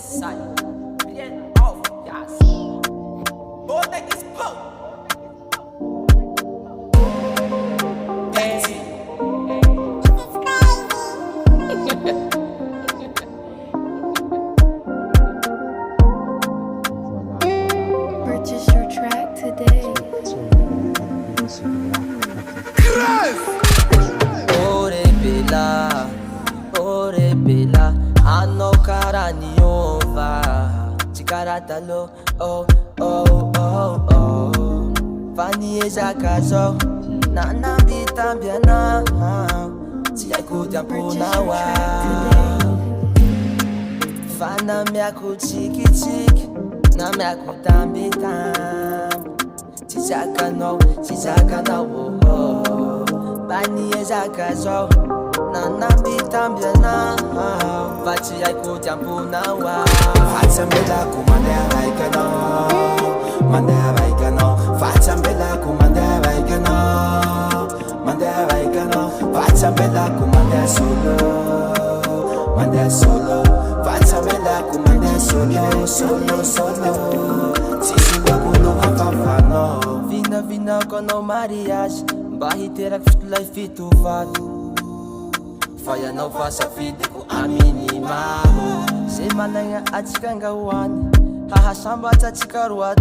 side. Bien off, yes. Boy, like this boat. Dancing. Purchase your track today. Ore bela, ano karani ova. Chikaratalo, oh oh oh oh. Fani ezakazo, na nambita mbiana. Tia kuja punawa. Fana miaku chiki chiki, na miaku tambita. Chizaka no, oh oh. Fani ezakazo. Nanambi tambiana Vachi ay kujampuna Fatsambela kumande avaikano Mande avaikano Fatsambela kumande avaikano Mande avaikano Fatsambela kumande solo Mande solo Fatsambela kumande solo Solo solo Sisi wakuno hafafano Vina kono mariage Bahitera kustulay fituvado Faya no fasafidy ko aminy maho Zay managna atsika angahoany Hahasambatsy atsika roa